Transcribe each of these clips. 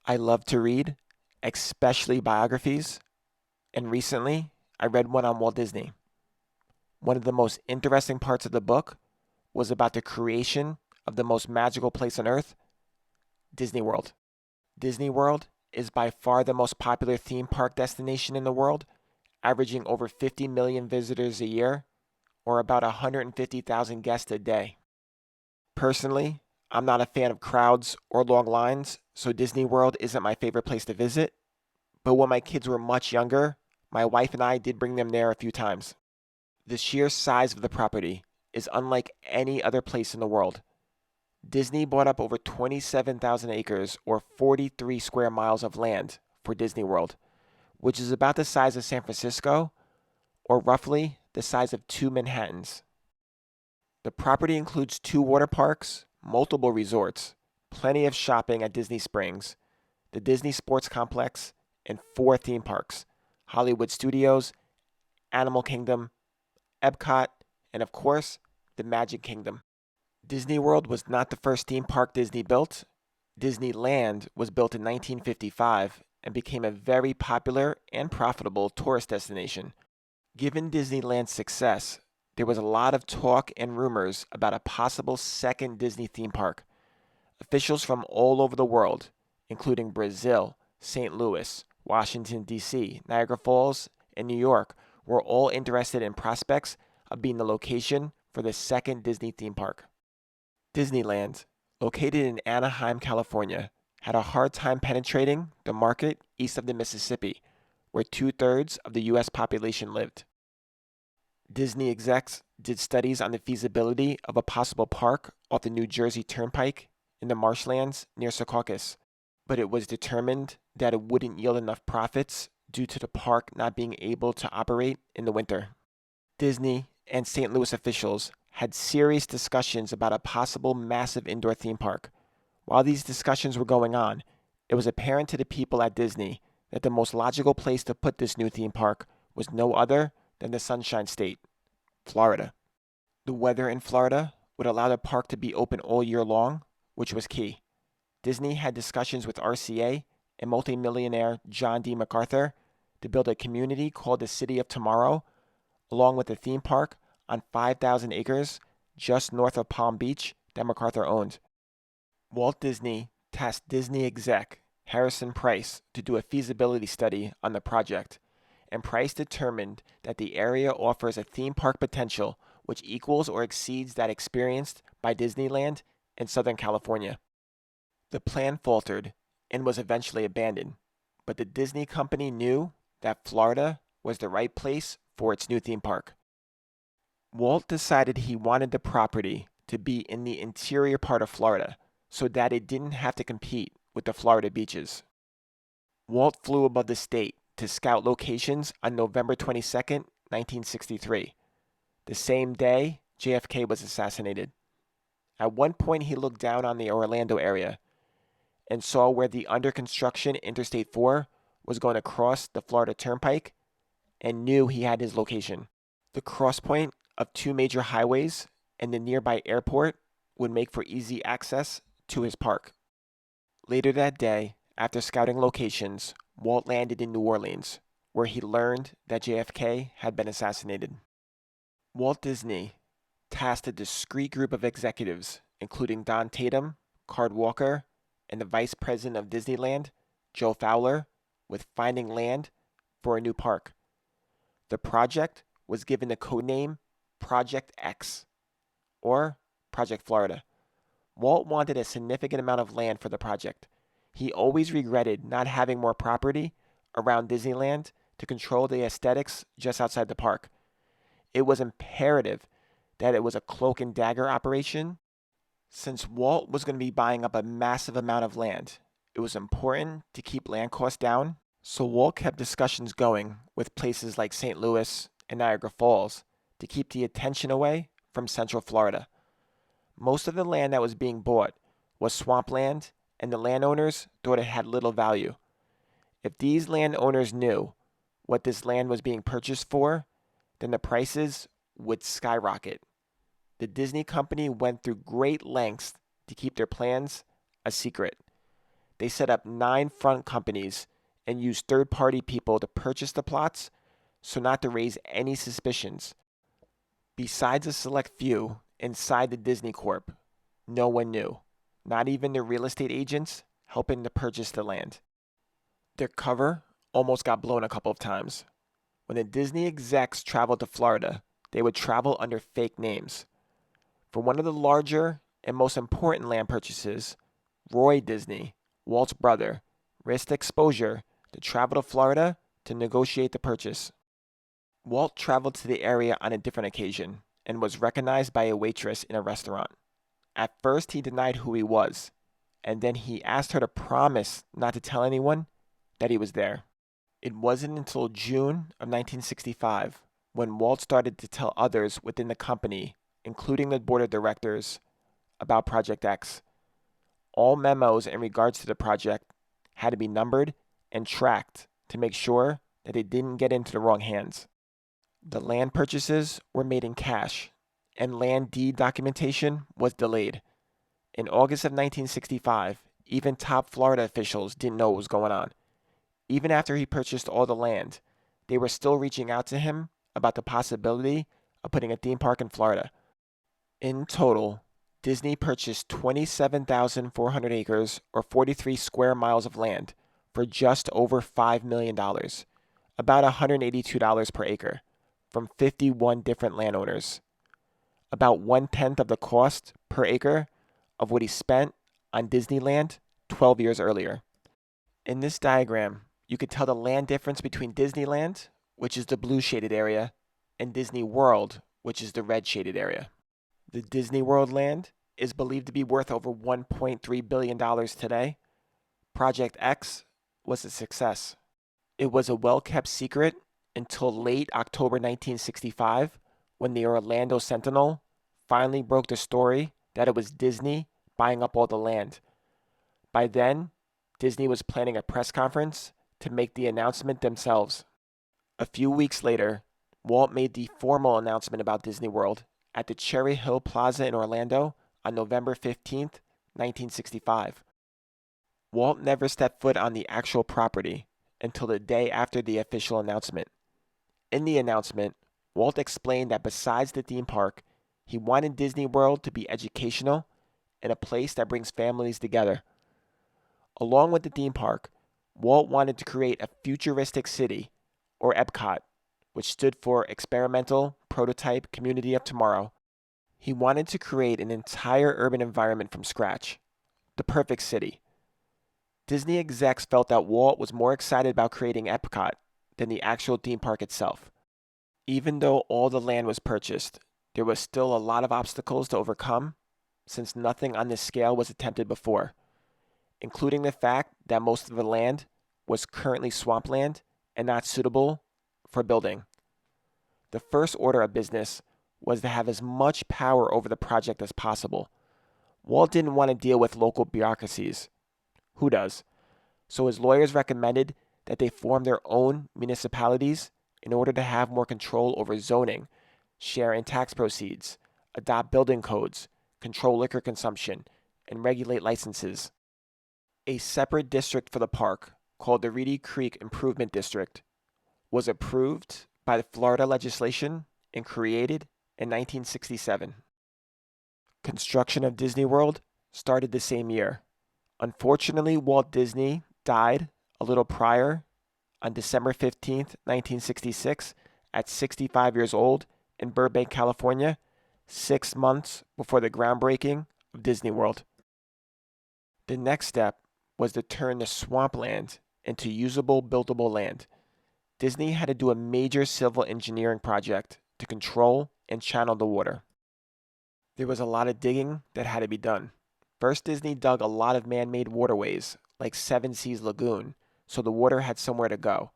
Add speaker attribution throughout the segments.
Speaker 1: I love to read, especially biographies, and recently I read one on Walt Disney. One of the most interesting parts of the book was about the creation of the most magical place on earth, Disney World. Disney World is by far the most popular theme park destination in the world, averaging over 50 million visitors a year, or about 150,000 guests a day. Personally, I'm not a fan of crowds or long lines, so Disney World isn't my favorite place to visit. But when my kids were much younger, my wife and I did bring them there a few times. The sheer size of the property is unlike any other place in the world. Disney bought up over 27,000 acres or 43 square miles of land for Disney World, which is about the size of San Francisco or roughly the size of two Manhattans. The property includes two water parks, multiple resorts, plenty of shopping at Disney Springs, the Disney Sports Complex, and four theme parks: Hollywood Studios, Animal Kingdom, Epcot, and of course, the Magic Kingdom. Disney World was not the first theme park Disney built. Disneyland was built in 1955 and became a very popular and profitable tourist destination. Given Disneyland's success, there was a lot of talk and rumors about a possible second Disney theme park. Officials from all over the world, including Brazil, St. Louis, Washington, D.C., Niagara Falls, and New York, were all interested in prospects of being the location for the second Disney theme park. Disneyland, located in Anaheim, California, had a hard time penetrating the market east of the Mississippi, where two-thirds of the U.S. population lived. Disney execs did studies on the feasibility of a possible park off the New Jersey Turnpike in the marshlands near Secaucus, but it was determined that it wouldn't yield enough profits due to the park not being able to operate in the winter. Disney and St. Louis officials had serious discussions about a possible massive indoor theme park. While these discussions were going on, it was apparent to the people at Disney that the most logical place to put this new theme park was no other than the Sunshine State, Florida. The weather in Florida would allow the park to be open all year long, which was key. Disney had discussions with RCA and multimillionaire John D. MacArthur to build a community called the City of Tomorrow, along with a theme park on 5,000 acres just north of Palm Beach that MacArthur owned. Walt Disney tasked Disney exec Harrison Price to do a feasibility study on the project, and Price determined that the area offers a theme park potential which equals or exceeds that experienced by Disneyland in Southern California. The plan faltered and was eventually abandoned, but the Disney company knew that Florida was the right place for its new theme park. Walt decided he wanted the property to be in the interior part of Florida so that it didn't have to compete with the Florida beaches. Walt flew above the state to scout locations on November 22, 1963, the same day JFK was assassinated. At one point, he looked down on the Orlando area and saw where the under construction Interstate 4 was going to cross the Florida Turnpike and knew he had his location. The crosspoint of two major highways and the nearby airport would make for easy access to his park. Later that day, after scouting locations, Walt landed in New Orleans, where he learned that JFK had been assassinated. Walt Disney tasked a discreet group of executives, including Don Tatum, Card Walker, and the vice president of Disneyland, Joe Fowler, with finding land for a new park. The project was given the codename Project X, or Project Florida. Walt wanted a significant amount of land for the project. He always regretted not having more property around Disneyland to control the aesthetics just outside the park. It was imperative that it was a cloak and dagger operation. Since Walt was going to be buying up a massive amount of land, it was important to keep land costs down, so Walt kept discussions going with places like St. Louis and Niagara Falls to keep the attention away from Central Florida. Most of the land that was being bought was swampland, and the landowners thought it had little value. If these landowners knew what this land was being purchased for, then the prices would skyrocket. The Disney company went through great lengths to keep their plans a secret. they set up 9 front companies and used third-party people to purchase the plots so not to raise any suspicions. Besides a select few inside the Disney Corp, no one knew, not even the real estate agents helping to purchase the land. Their cover almost got blown a couple of times. When the Disney execs traveled to Florida, they would travel under fake names. For one of the larger and most important land purchases, Roy Disney, Walt's brother, risked exposure to travel to Florida to negotiate the purchase. Walt traveled to the area on a different occasion and was recognized by a waitress in a restaurant. At first, he denied who he was, and then he asked her to promise not to tell anyone that he was there. It wasn't until June of 1965 when Walt started to tell others within the company, including the board of directors, about Project X. All memos in regards to the project had to be numbered and tracked to make sure that they didn't get into the wrong hands. The land purchases were made in cash, and land deed documentation was delayed. In August of 1965, even top Florida officials didn't know what was going on. Even after he purchased all the land, they were still reaching out to him about the possibility of putting a theme park in Florida. In total, Disney purchased 27,400 acres or 43 square miles of land for just over $5 million, about $182 per acre, from 51 different landowners. About 1/10 of the cost per acre of what he spent on Disneyland 12 years earlier. In this diagram, you could tell the land difference between Disneyland, which is the blue shaded area, and Disney World, which is the red shaded area. The Disney World land is believed to be worth over $1.3 billion today. Project X was a success. It was a well-kept secret until late October 1965 when the Orlando Sentinel finally broke the story that it was Disney buying up all the land. By then, Disney was planning a press conference to make the announcement themselves. A few weeks later, Walt made the formal announcement about Disney World at the Cherry Hill Plaza in Orlando on November 15, 1965. Walt never stepped foot on the actual property until the day after the official announcement. In the announcement, Walt explained that besides the theme park, he wanted Disney World to be educational and a place that brings families together. Along with the theme park, Walt wanted to create a futuristic city, or Epcot, which stood for Experimental Prototype Community of Tomorrow. He wanted to create an entire urban environment from scratch, the perfect city. Disney execs felt that Walt was more excited about creating Epcot than the actual theme park itself. Even though all the land was purchased, there was still a lot of obstacles to overcome since nothing on this scale was attempted before, including the fact that most of the land was currently swampland and not suitable for building. The first order of business was to have as much power over the project as possible. Walt didn't want to deal with local bureaucracies. Who does? So his lawyers recommended that they form their own municipalities in order to have more control over zoning, share in tax proceeds, adopt building codes, control liquor consumption, and regulate licenses. A separate district for the park, called the Reedy Creek Improvement District, was approved by the Florida legislation and created in 1967. Construction of Disney World started the same year. Unfortunately, Walt Disney died a little prior on December 15, 1966, at 65 years old in Burbank, California, 6 months before the groundbreaking of Disney World. The next step was to turn the swampland into usable, buildable land. Disney had to do a major civil engineering project to control and channel the water. There was a lot of digging that had to be done. First, Disney dug a lot of man-made waterways, like Seven Seas Lagoon, so the water had somewhere to go.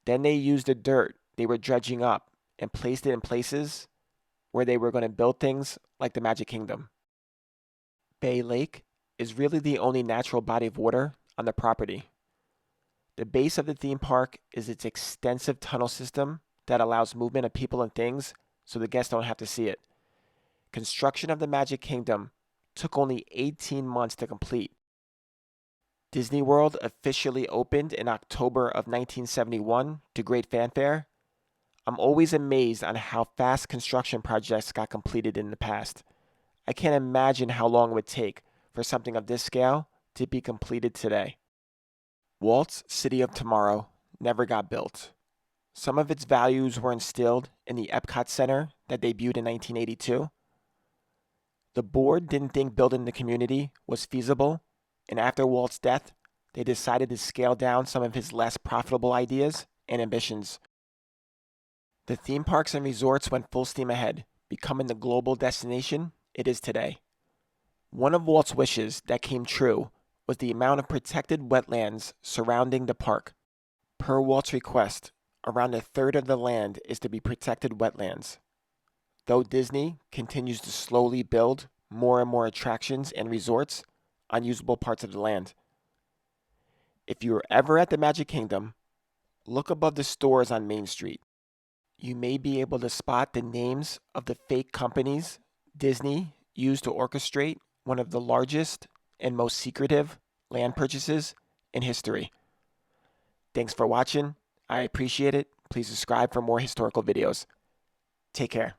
Speaker 1: Then they used the dirt they were dredging up and placed it in places where they were going to build things like the Magic Kingdom. Bay Lake is really the only natural body of water on the property. The base of the theme park is its extensive tunnel system that allows movement of people and things so the guests don't have to see it. Construction of the Magic Kingdom took only 18 months to complete. Disney World officially opened in October of 1971 to great fanfare. I'm always amazed on how fast construction projects got completed in the past. I can't imagine how long it would take for something of this scale to be completed today. Walt's City of Tomorrow never got built. Some of its values were instilled in the Epcot Center that debuted in 1982. The board didn't think building the community was feasible, and after Walt's death, they decided to scale down some of his less profitable ideas and ambitions. The theme parks and resorts went full steam ahead, becoming the global destination it is today. One of Walt's wishes that came true was the amount of protected wetlands surrounding the park. Per Walt's request, around a third of the land is to be protected wetlands. Though Disney continues to slowly build more and more attractions and resorts on usable parts of the land. If you are ever at the Magic Kingdom, look above the stores on Main Street. You may be able to spot the names of the fake companies Disney used to orchestrate one of the largest and most secretive land purchases in history. Thanks for watching. I appreciate it. Please subscribe for more historical videos. Take care.